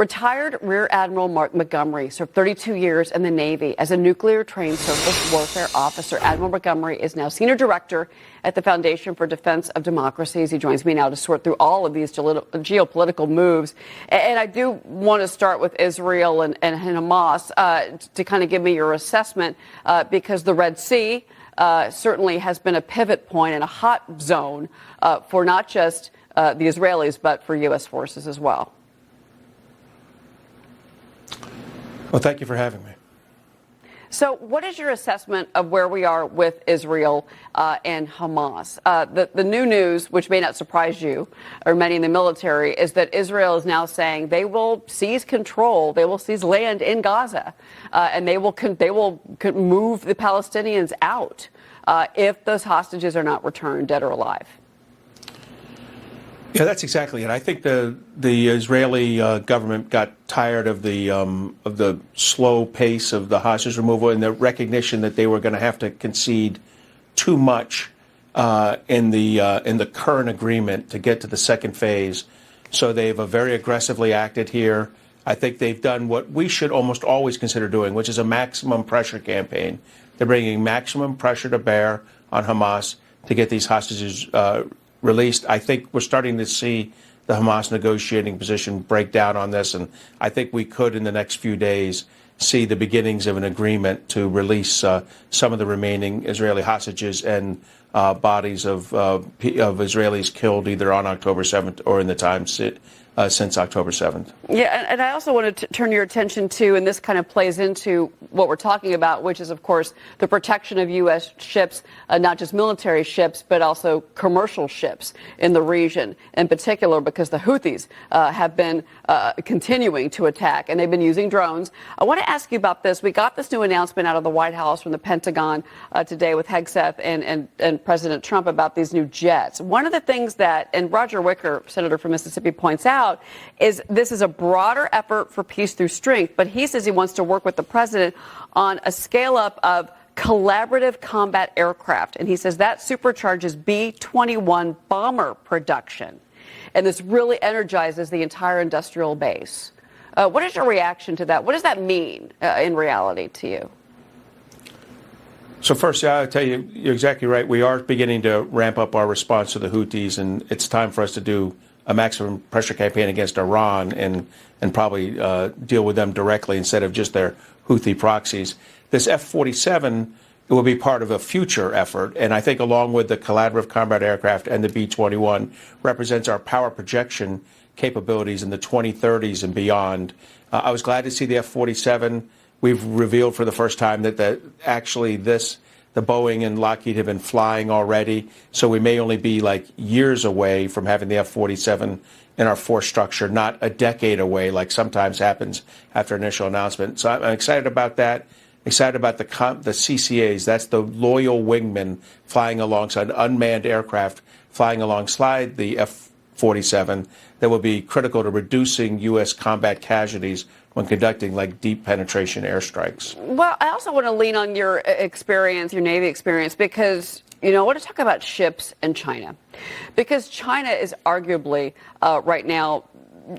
Retired Rear Admiral Mark Montgomery served 32 years in the Navy as a nuclear-trained surface warfare officer. Admiral Montgomery is now senior director at the Foundation for Defense of Democracies. He joins me now to sort through all of these geopolitical moves. And I do want to start with Israel and Hamas to kind of give me your assessment because the Red Sea certainly has been a pivot point and a hot zone for not just the Israelis, but for U.S. forces as well. Well, thank you for having me. So what is your assessment of where we are with Israel and Hamas? The new news, which may not surprise you or many in the military, is that Israel is now saying they will seize control, they will seize land in Gaza, and they will move the Palestinians out if those hostages are not returned, dead or alive. Yeah, that's exactly it. I think the Israeli government got tired of the slow pace of the hostage removal and the recognition that they were going to have to concede too much in the current agreement to get to the second phase. So they've very aggressively acted here. I think they've done what we should almost always consider doing, which is a maximum pressure campaign. They're bringing maximum pressure to bear on Hamas to get these hostages released. I think we're starting to see the Hamas negotiating position break down on this, and I think we could, in the next few days, see the beginnings of an agreement to release some of the remaining Israeli hostages and bodies of Israelis killed either on October 7th or in the time since October 7th. Yeah, and I also want to turn your attention to, and this kind of plays into what we're talking about, which is, of course, the protection of U.S. ships, not just military ships, but also commercial ships in the region, in particular because the Houthis have been continuing to attack, and they've been using drones. I want to ask you about this. We got this new announcement out of the White House from the Pentagon today with Hegseth and President Trump about these new jets. One of the things that, and Roger Wicker, Senator from Mississippi, points out, is this is a broader effort for peace through strength, but he says he wants to work with the president on a scale up of collaborative combat aircraft. And he says that supercharges B-21 bomber production. And this really energizes the entire industrial base. What is your reaction to that? What does that mean in reality to you? So first, I'll tell you, you're exactly right. We are beginning to ramp up our response to the Houthis, and it's time for us to do a maximum pressure campaign against Iran and probably deal with them directly instead of just their Houthi proxies. This F-47 will be part of a future effort, and I think along with the collaborative combat aircraft and the B-21 represents our power projection capabilities in the 2030s and beyond. I was glad to see the F-47. We've revealed for the first time that actually the Boeing and Lockheed have been flying already, so we may only be like years away from having the F-47 in our force structure, not a decade away like sometimes happens after initial announcement. So I'm excited about that. Excited about the CCAs. That's the loyal wingmen flying alongside unmanned aircraft, flying alongside the F-47 that will be critical to reducing U.S. combat casualties when conducting like deep penetration airstrikes. Well, I also want to lean on your experience, your Navy experience, because, I want to talk about ships and China. Because China is arguably right now,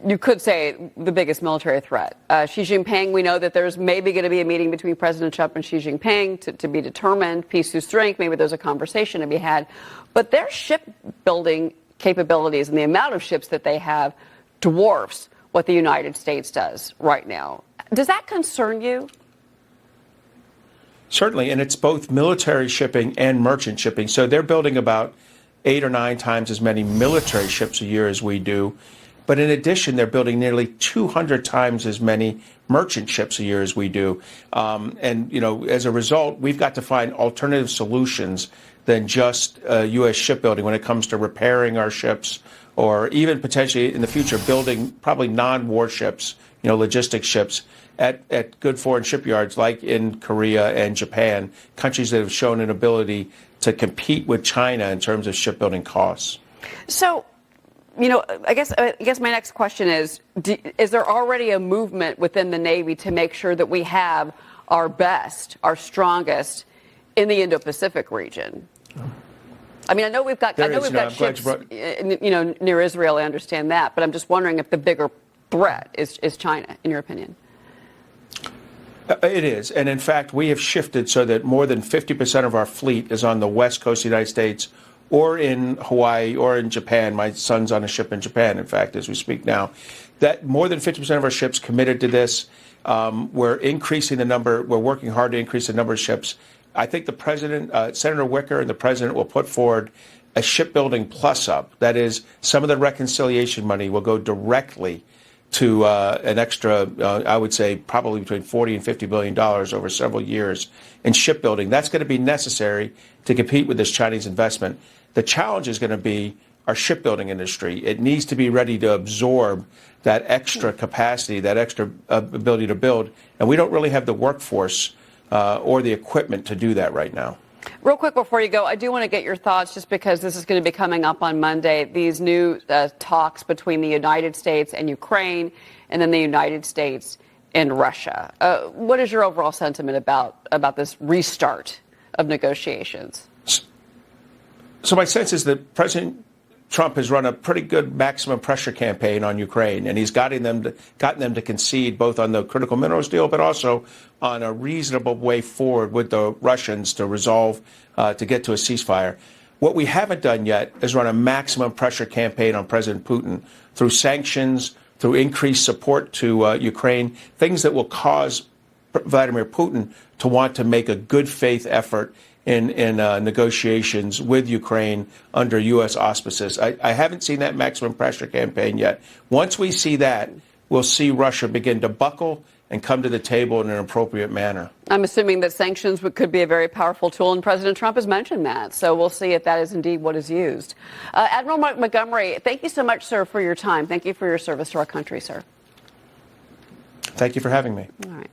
you could say, the biggest military threat. Xi Jinping, we know that there's maybe going to be a meeting between President Trump and Xi Jinping to be determined, peace through strength. Maybe there's a conversation to be had. But their shipbuilding capabilities and the amount of ships that they have dwarfs what the United States does right now. Does that concern you? Certainly, and it's both military shipping and merchant shipping. So they're building about 8 or 9 times as many military ships a year as we do. But in addition, they're building nearly 200 times as many merchant ships a year as we do. And as a result, we've got to find alternative solutions than just U.S. shipbuilding when it comes to repairing our ships, or even potentially in the future building probably non-warships, logistics ships at good foreign shipyards like in Korea and Japan, countries that have shown an ability to compete with China in terms of shipbuilding costs. So, I guess my next question is there already a movement within the Navy to make sure that we have our best, our strongest in the Indo-Pacific region? I mean, I know we've got ships, near Israel. I understand that, but I'm just wondering if the bigger threat is China, in your opinion? It is. And in fact, we have shifted so that more than 50% of our fleet is on the west coast of the United States or in Hawaii or in Japan. My son's on a ship in Japan, in fact, as we speak now. That more than 50% of our ships committed to this. We're increasing the number. We're working hard to increase the number of ships. I think the president, Senator Wicker, and the president will put forward a shipbuilding plus up. That is, some of the reconciliation money will go directly to an extra, I would say, probably between $40 and $50 billion over several years in shipbuilding. That's going to be necessary to compete with this Chinese investment. The challenge is going to be our shipbuilding industry. It needs to be ready to absorb that extra capacity, that extra ability to build. And we don't really have the workforce or the equipment to do that right now. Real quick before you go, I do want to get your thoughts, just because this is going to be coming up on Monday, these new talks between the United States and Ukraine, and then the United States and Russia. What is your overall sentiment about this restart of negotiations? So my sense is that President Trump has run a pretty good maximum pressure campaign on Ukraine, and he's gotten them to concede both on the critical minerals deal, but also on a reasonable way forward with the Russians to resolve, to get to a ceasefire. What we haven't done yet is run a maximum pressure campaign on President Putin through sanctions, through increased support to Ukraine, things that will cause Vladimir Putin to want to make a good faith effort in negotiations with Ukraine under U.S. auspices. I haven't seen that maximum pressure campaign yet. Once we see that, we'll see Russia begin to buckle and come to the table in an appropriate manner. I'm assuming that sanctions could be a very powerful tool, and President Trump has mentioned that. So we'll see if that is indeed what is used. Admiral Montgomery, thank you so much, sir, for your time. Thank you for your service to our country, sir. Thank you for having me. All right.